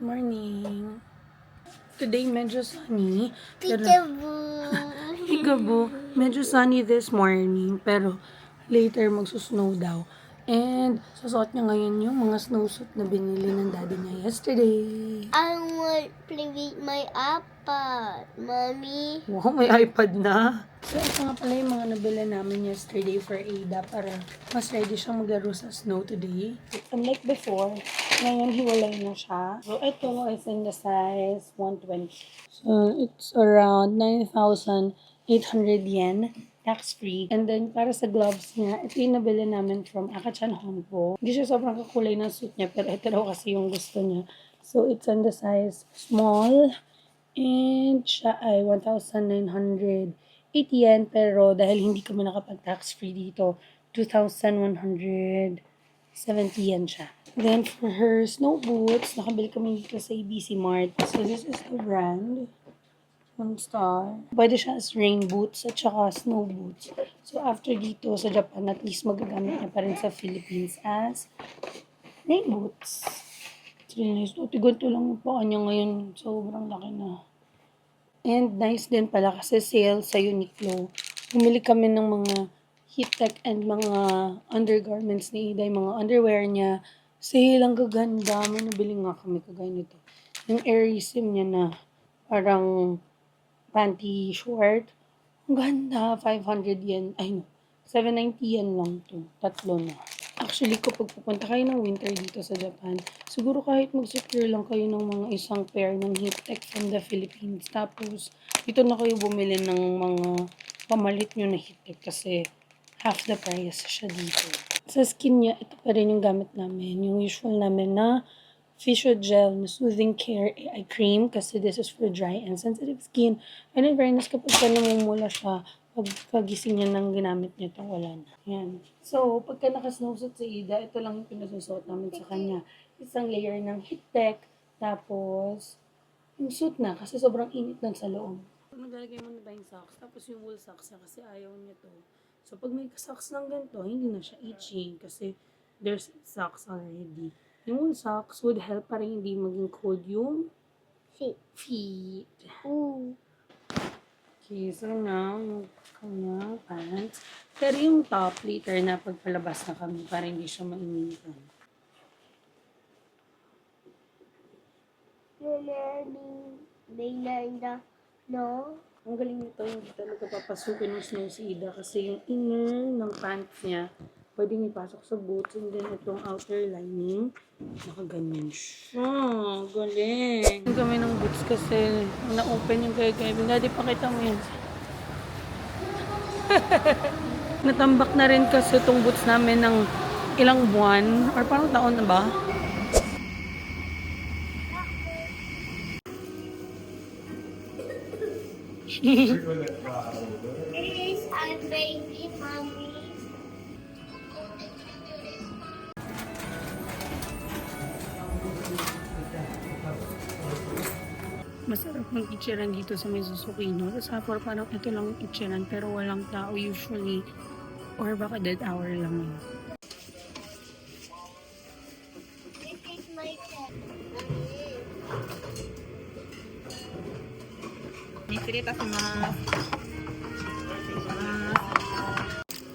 Morning. Today medyo sunny. Peekaboo. Peekaboo. Medyo sunny this morning, pero later magsusnow daw. And susuot niya ngayon yung mga snowsuit na binili ng daddy niya yesterday. I want to play with my iPad, Mommy. Wow, may iPad na. So, ito nga pala yung mga nabili namin yesterday for Ada para mas ready siyang maglaro sa snow today. Unlike before, ngayon hiwalay na siya. So, ito is in the size 120. So, it's around 9,800 yen, tax-free. And then, para sa gloves niya, ito yung nabili namin from Akachan Honpo. Hindi siya sobrang kakulay ng suit niya, pero ito daw kasi yung gusto niya. So, it's in the size small. And siya ay 1,980 yen. Pero dahil hindi kami nakapag-tax free dito, 2,170 yen siya. Then for her snow boots, nakabili kami dito sa ABC Mart. So this is the brand. Star. Pwede siya as rain boots at saka snow boots. So after dito sa Japan, at least magagamit niya pa rin sa Philippines as rain boots. It's really nice. Ganito lang yung paa niya ngayon. Sobrang laki na. And nice din pala kasi sale sa Uniqlo. Bumili kami ng mga heat tech and mga undergarments ni Ida, yung mga underwear niya. Sale, ang gaganda. May nabili nga kami kagaya nito. Yung Airism niya na parang panty short. Ang ganda. 500 yen. Ay no. 790 yen lang to. Tatlo na. Actually, kapag pupunta kayo ng winter dito sa Japan, siguro kahit mag-secure lang kayo ng mga isang pair ng heat tech from the Philippines. Tapos, dito na kayo bumili ng mga pamalit nyo na heat tech kasi half the price siya dito. Sa skin niya, ito pa rin yung gamit namin. Yung usual namin na Physio Gel na Soothing Care Eye Cream kasi this is for dry and sensitive skin. And in fairness, kapag namumula siya, pagkagising niya ng ginamit niya ito, wala na. Yan. So, pagka naka-snowsuit si Ida, ito lang yung pinasusuot namin sa kanya. Isang layer ng heat tech, tapos yung suit na kasi sobrang init na sa loob. Maglalagay mo na tayong socks, tapos yung wool socks na kasi ayaw niya to. So, pag may socks ng ganito, hindi na siya itchy kasi there's socks already. Yung wool socks would help para hindi maging cold yung feet. Ooh. Okay, so now, yung kanya pants. Pero yung top, later na pagpalabas na kami para hindi siya mainitan. No? Ang galing nito, hindi talaga papasukin ng snow si Ida kasi yung inner ng pants niya, pwedeng ipasok sa boots and then itong outer lining, nakaganyan siya. Galing. Yung kami ng boots kasi na-open yung kay Kevin. Daddy, pakita mo yan. Natambak na rin kasi itong boots namin ng ilang buwan or parang taon na ba? Please, I'm baby, Mommy. Masarap mag-itcheran dito sa may Susukino. Sa Sapporo parang ito lang itcheran pero walang tao usually or baka dead hour lang yun. This is my cat. 失礼いたします。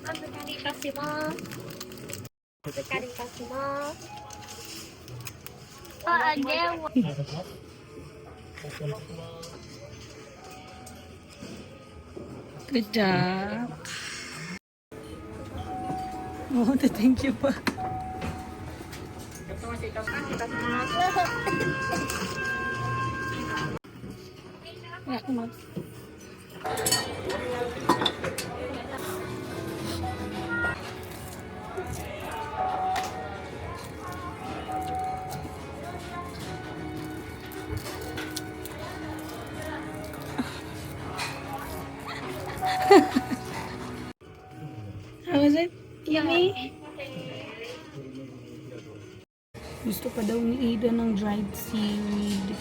お預かりいたします。お預かりいたします。あ、でも。Good job! Oh, thank you pa. お待ちいたします。 Ako mag... How was it? Yummy? Gusto pa daw ni Ida ng dried seaweed.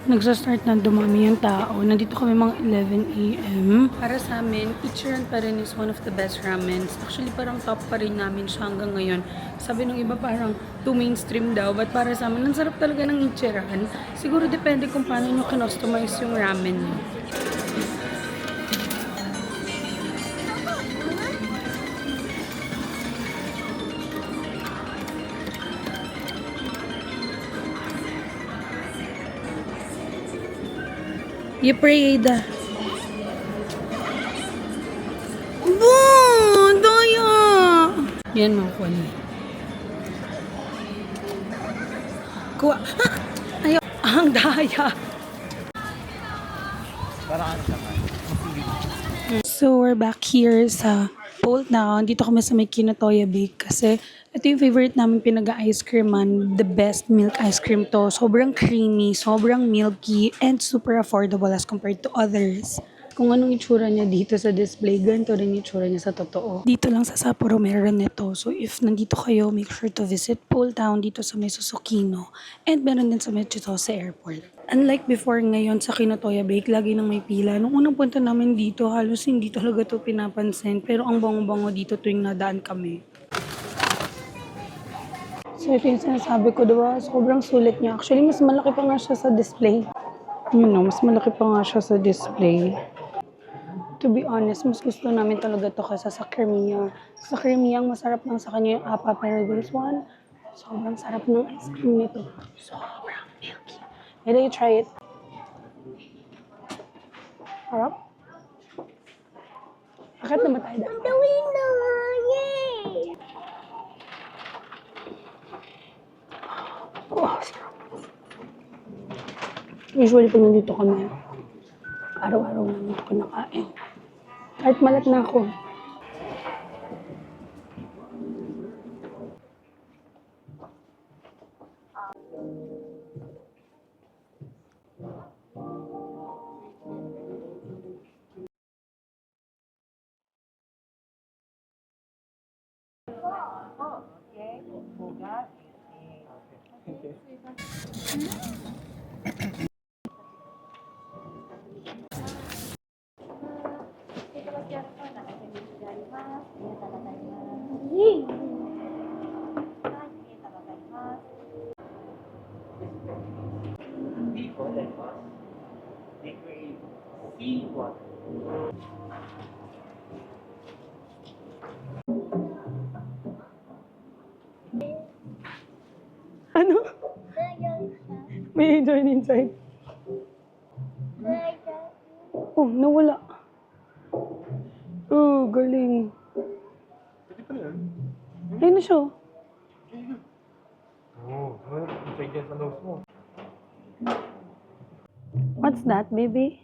Nagsa-start na dumami yung tao. Nandito kami mga 11 a.m. Para sa amin, Ichiran pa rin is one of the best ramens. Actually, parang top pa rin namin siya hanggang ngayon. Sabi ng iba parang too mainstream daw. But para sa amin, ang sarap talaga ng Ichiran. Siguro depende kung paano nyo kinostomize yung ramen nyo. You pray, Ada. Daya! Yan, mga kuwan. Kuha. Ayaw. Ang daya. So, we're back here sa Bolt Down. Dito kami sa may Kinatoya Bake kasi ito yung favorite namin pinag-ice creaman. The best milk ice cream to. Sobrang creamy, sobrang milky, and super affordable as compared to others. Kung anong itsura niya dito sa display, ganito rin yung itsura niya sa totoo. Dito lang sa Sapporo meron nito. So if nandito kayo, make sure to visit Bolt Town dito sa may Susukino. And meron din sa Metsutosa Airport. Unlike before ngayon sa Kinatoya Bake, lagi nang may pila. Nung unang punta namin dito, halos hindi talaga to pinapansin. Pero ang bango-bango dito tuwing nadaan kami. So ito yung sinasabi ko, diba? Sobrang sulit niya. Actually, mas malaki pa nga siya sa display. Mas malaki pa nga siya sa display. To be honest, mas gusto namin talaga to kaysa sa Cremia. Sa Cremia, ang masarap lang sa kanya yung apa. Pero this one, sobrang sarap ng ice cream nito. Sobrang milky. Maybe you try it. Harap? Bakit naman tayo dahil? The window! Yay! Oh, sarap. Usually pag nandito kami, araw-araw namin ito kinakain. Kahit malat na ako. Ano? May join inside. Oh, nawala. Oh, galing. Pwede pa yan. Ayun na siya. Oo, check yan sa nose mo. What's that, baby?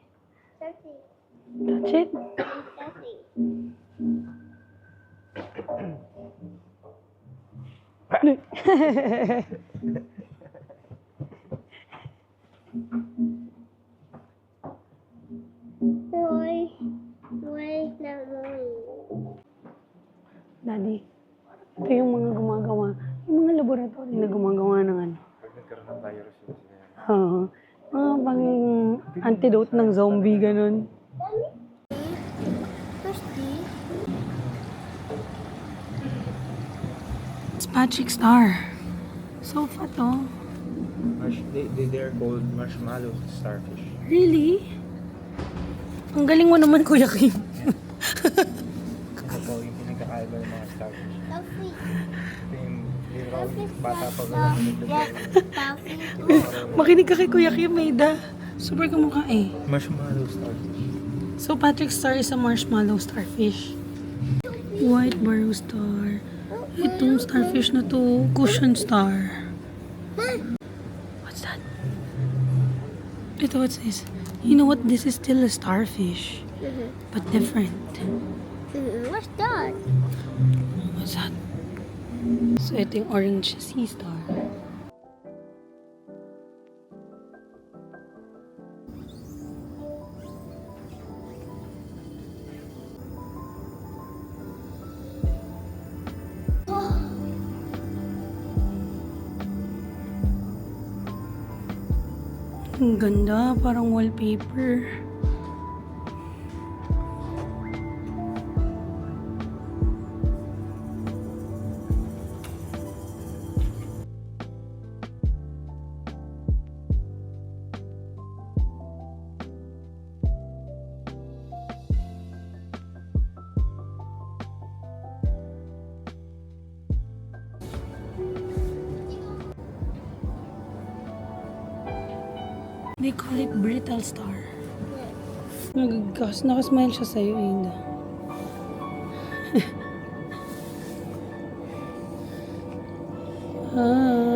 Touch it? Daddy, ito yung mga gumagawa. Yung mga laboratory na gumagawa ng ano. Pag nagkaroon ng virus yun sila yan. Oo. Mga pang antidote ng zombie, ganun. It's Patrick Star. So fat, oh. They're called marshmallow starfish. Really? Ang galing mo naman, Kuya Kim. Ito yung pinagkakaiba ng mga starfish. Ito yung bata pa ba Makinig ka kay Kuya Kim, Maida. Super kamukha eh. Marshmallow starfish. So, Patrick Star is a marshmallow starfish. White barrow star. Itong starfish na to, cushion star. What's that? Ito, what's this? You know what? This is still a starfish, but different. What's that? What's that? So, ito yung orange sea star. Ang ganda, parang wallpaper. They call it brittle star. Nakasmile siya sa'yo, Ina. Hi.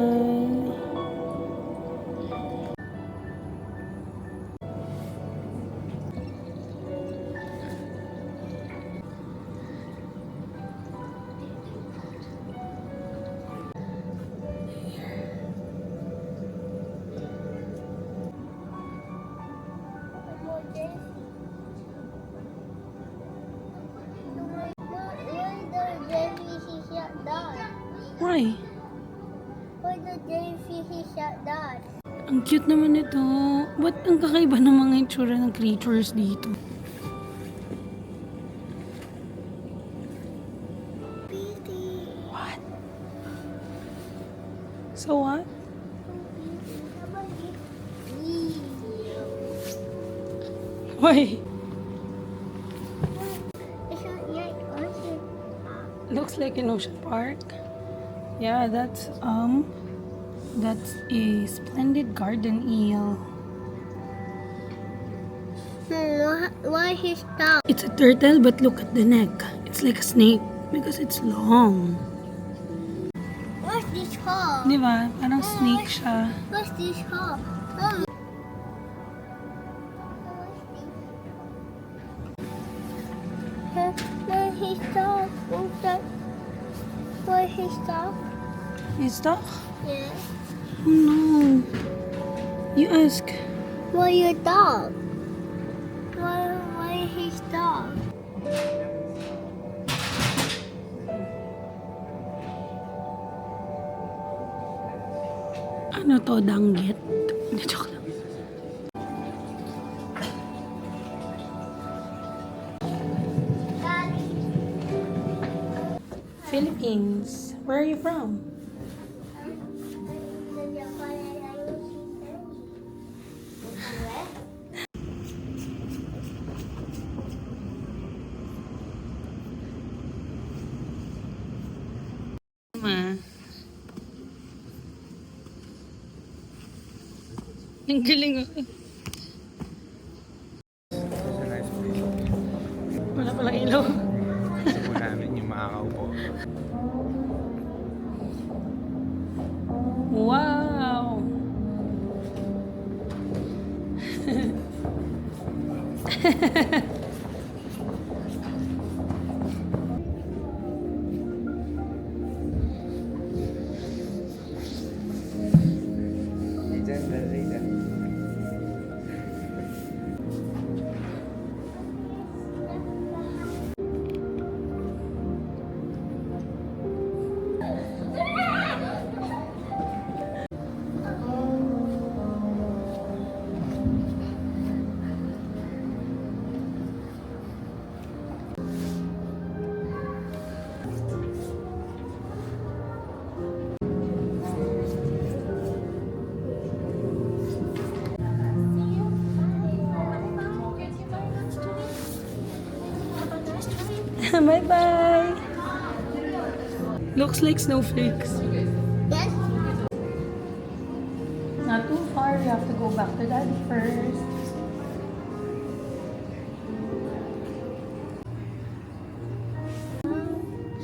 Why? Why the jellyfish is shut down? Ang cute naman ito. Ba't ang kakaiba ng mga itsura ng creatures dito? What? So what? Why? Looks like an ocean park. Yeah, that's a splendid garden eel. Why he stop? It's a turtle, but look at the neck. It's like a snake because it's long. What's this called? Di ba? Parang snake siya. What's this called? Oh. Why he stop? Why he stop? Is stuck? Yeah. Oh no. You ask. Why you stop? Why he stop? Ano to? Danggit? Hindi, joke lang. Philippines. Where are you from? Ma. Ang galing ako. It's a nice place. Wala palang ilaw. Gusto po namin yung makakaupo. Wow! Bye-bye! Looks like snowflakes. Yes. Not too far. We have to go back to Daddy first.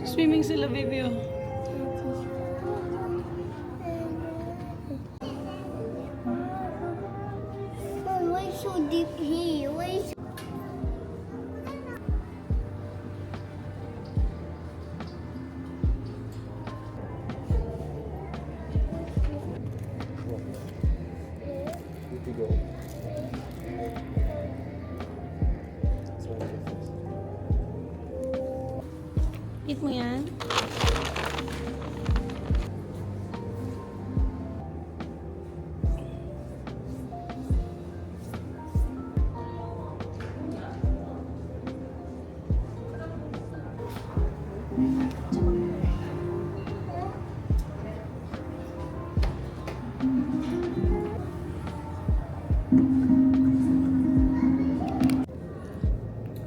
Swimming sila, baby. Oh. Why so deep Eat mo yan.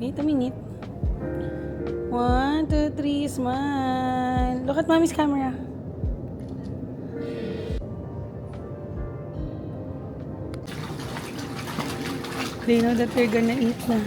Wait a minute. 1, 2, 3, smile. Look at mommy's camera. They know that they're gonna eat na.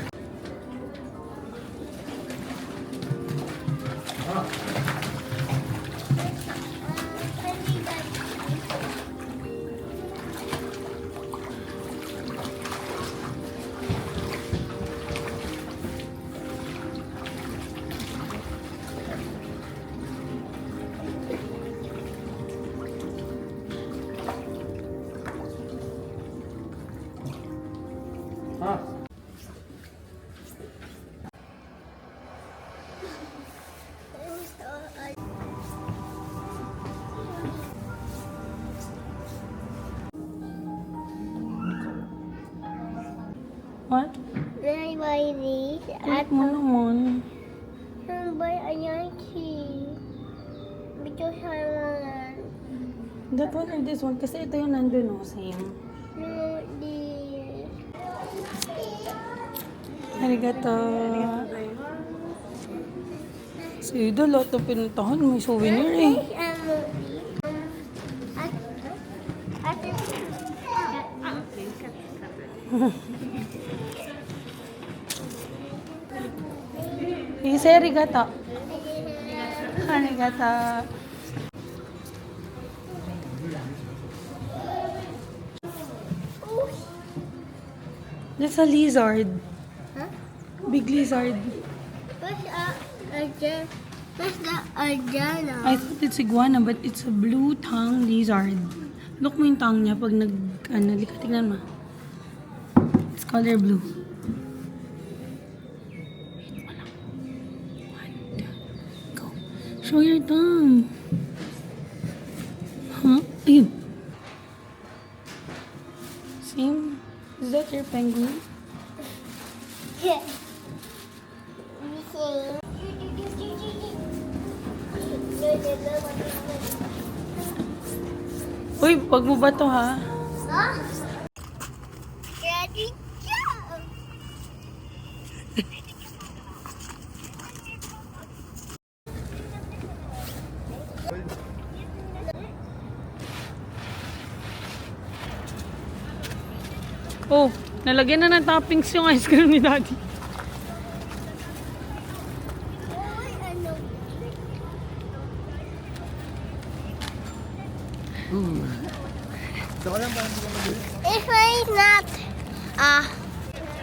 What? Then I buy this Kulit mo naman. I buy a Yankee. Because I want That one or this one? Kasi ito yung nandun, no? Same. this. Arigato. Si Ida, lahat na pinuntahan. May souvenir eh. Say arigato. Arigato. That's a lizard. Huh? Big lizard. What's the Arjana? I thought it's iguana, but it's a blue tongue lizard. Look mo yung tongue niya pag tignan mo. It's color blue. Wait mo lang. 1, 2, go. Show your tongue. Huh? Ayun. Same. Is that your penguin? Yeah. Uy, wag mo ba to ha? Daddy, jump! Oh, nalagyan na ng toppings yung ice cream ni Daddy. Uy, ano? If I not,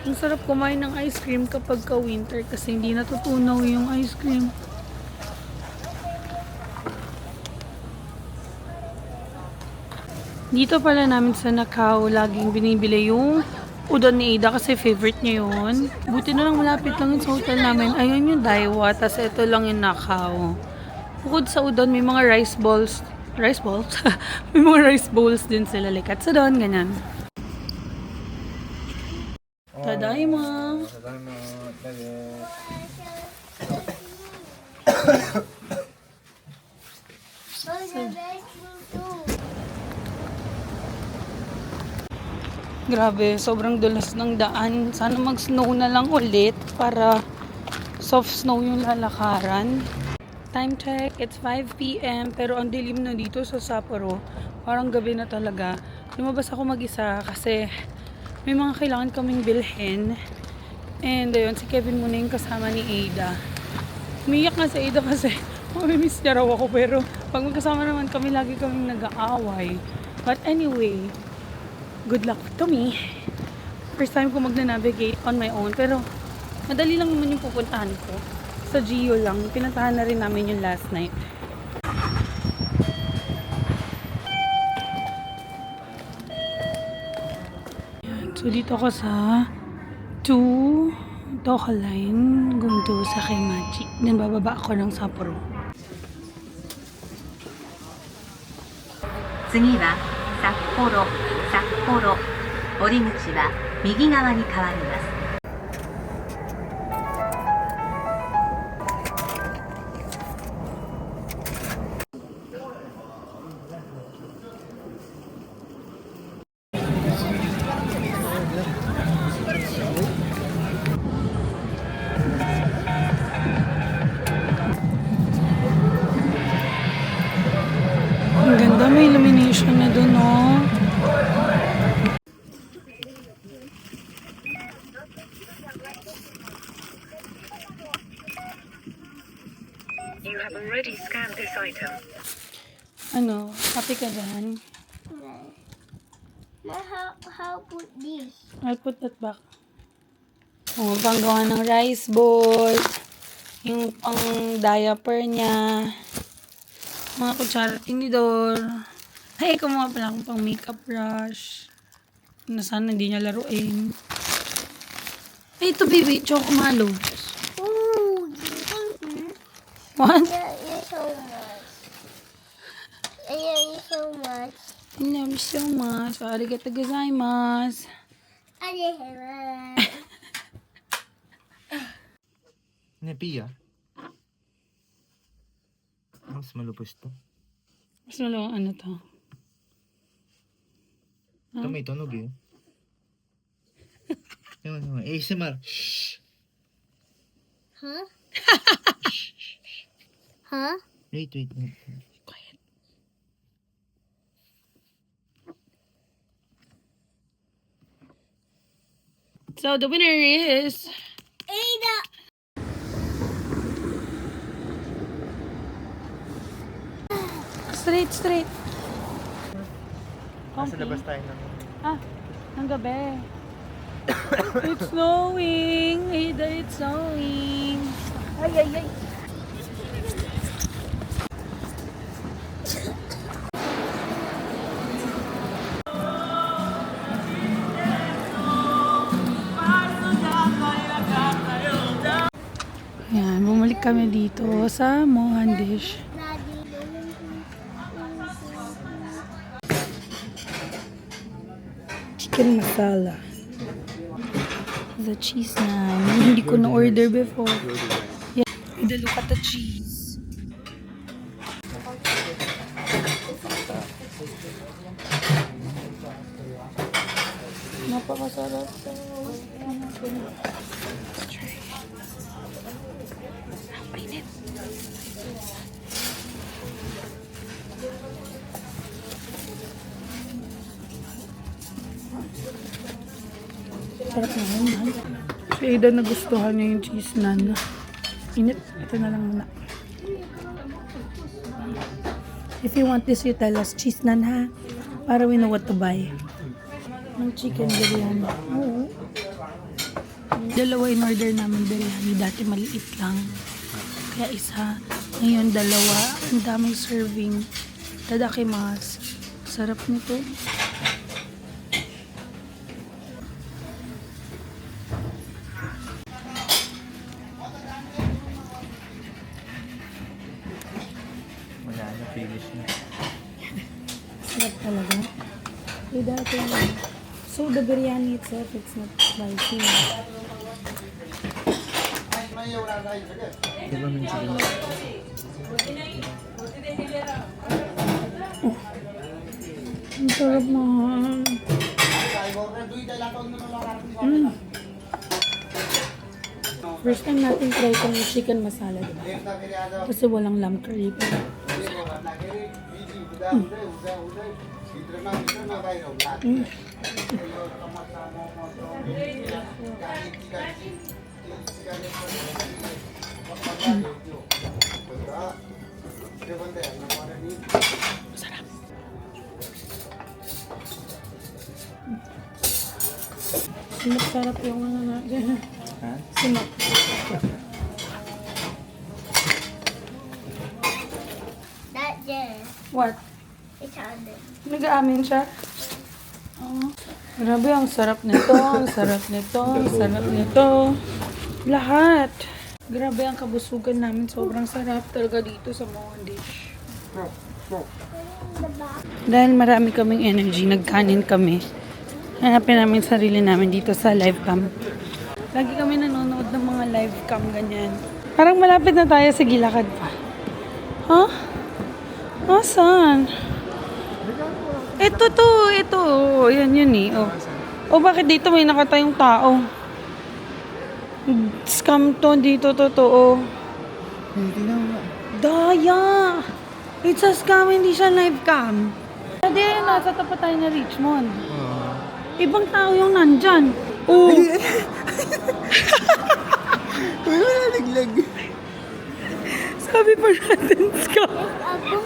Ang sarap kumain ng ice cream kapag ka-winter kasi hindi natutunaw yung ice cream. Dito pala namin sa Macau, laging binibili yung udon ni Ada kasi favorite niya yun. Buti na lang malapit lang yun sa hotel namin. Ayun yung Daiwa, tas ito lang yung Macau. Bukod sa udon, may mga rice balls. Rice balls? May mga rice bowls din sila. Like katsudon, ganyan. Tadaima! Tadaima. Grabe, sobrang dulas ng daan. Sana mag-snow na lang ulit para soft snow yung lalakaran. Time check, it's 5 p.m. pero ang dilim na dito sa Sapporo. Parang gabi na talaga. Lumabas ako mag-isa kasi may mga kailangan kaming bilhin. And ayun, si Kevin muna yung kasama ni Ada. Umiyak nga si Ada kasi mamimiss niya raw ako pero pag magkasama naman kami, lagi kaming nag-aaway. But anyway, good luck to me. First time ko magna-navigate on my own pero madali lang naman yung pupuntahan ko. Sa Gio lang. Pinuntahan na rin namin yung last night. Yan. So dito ako sa Toka Line, going to Sakemachi. Then bababa ako ng Sapporo. 次は札幌、札幌。降り口は右側に変わります。Ang ganda, may illumination na doon, oh. You have already scanned this item. Ano, happy ka dyan? How put this? I'll put that back. Oh, panggawa ng rice bowl. Yung pang diaper niya. Mga kutsara, tinidor. Ay, kumuha pala akong pang makeup brush. Na sana hindi niya laruin. Ay, ito baby, Choco-Malo. Ooh, What? yeah, you so much. Yeah, you so much. I love you so much. Arigatou gozaimasu. Ne, Pia. Mas malupos to. Mas malawang ano to? Ito may tunog eh. Naman. ASMR. Shh. Huh? Huh? Wait. Quiet. So, the winner is... Ada! Straight. Nasa labas tayo ng... Ah, ng gabi. It's snowing. Ada, it's snowing. Ay. Ayan, bumalik kami dito sa Mohandish. Chicken masala. The cheese na hindi ko na-order before. Yeah. Look at the cheese. Napakasarap to. Mainit. Sarap na yun. Si Ada nagustuhan niya yung cheese naan. Init. Ito na lang muna. If you want this, you tell us cheese naan ha. Para we know what to buy. Ng chicken biryani. Oo. Dalawa in order namin biryani. Dati maliit lang. Kaya isa. Ngayon dalawa. Ang daming serving. Tadakimasu. Sarap nito. Wala na, finish na. Sarap talaga. Dati so the biryani itself, it's not spicy. Diba may chicken? Ang sarap na. First time natin try itong chicken masala, diba? Kasi walang lamb curry. Sarap. Sarap yung ano natin. Ha? Sinap. That there. What? It's on there. Nag-aamin siya? Oh. Grabe, ang sarap nito. Ang sarap nito. Ang sarap nito. Lahat. Grabe ang kabusugan namin. Sobrang sarap talaga dito sa Mondish. Dahil marami kaming energy, nagkanin kami. Hanapin namin sarili namin dito sa live cam. Lagi kami nanonood ng mga live cam ganyan. Parang malapit na tayo sa Gilakad pa. Huh? Asan? Ito to, ito. Yan yun eh. Oh. O bakit dito may nakatayong tao? Scam to, dito totoo. Daya! It's a scam, hindi siya live cam. Hindi, nasa tapat tayo na Richmond. Ibang tao yung nandyan. Oo. Wala nalaglag. Sabi pa natin, scam.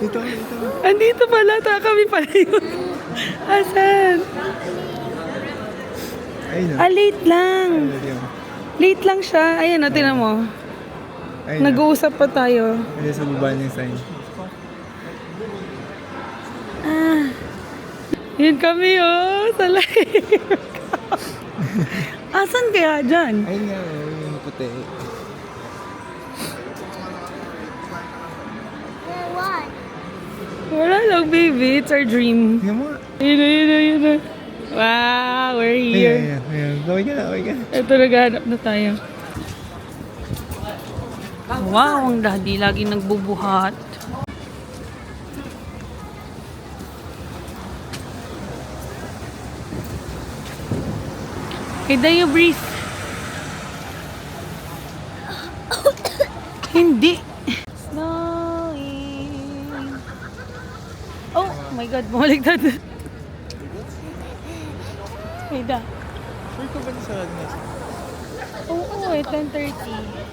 Ito. Andito pala, kami pala yun. Asan? Ayun o. Late lang. Late lang siya. Ayan, tinan mo. Ayun Nag-uusap pa tayo. Ayun sa baba niya sign. Yun kami, oh. Sa live. Asan kaya dyan? Ayun nga o. Yung puti. Wala lang, baby. It's our dream. Tingnan mo nga. Yun. Wow, we're here. Ayun. Gawin ka na. Ito, naghahanap na tayo. Wow, ang daddy. Lagi nagbubuhat. Hey, Dayo, breathe. Hindi. Snowing. Oh my God, bumaliktad. Hey, da. Sure ka ba sa Agnes? Oo, 10:30.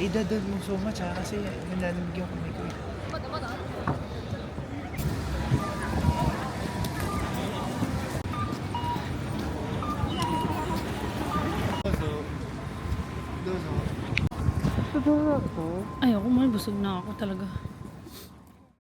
Idadod mo so much ha. Kasi nanlalamig yung kamay ko eh. Ayoko, mahal. Busog na ako talaga.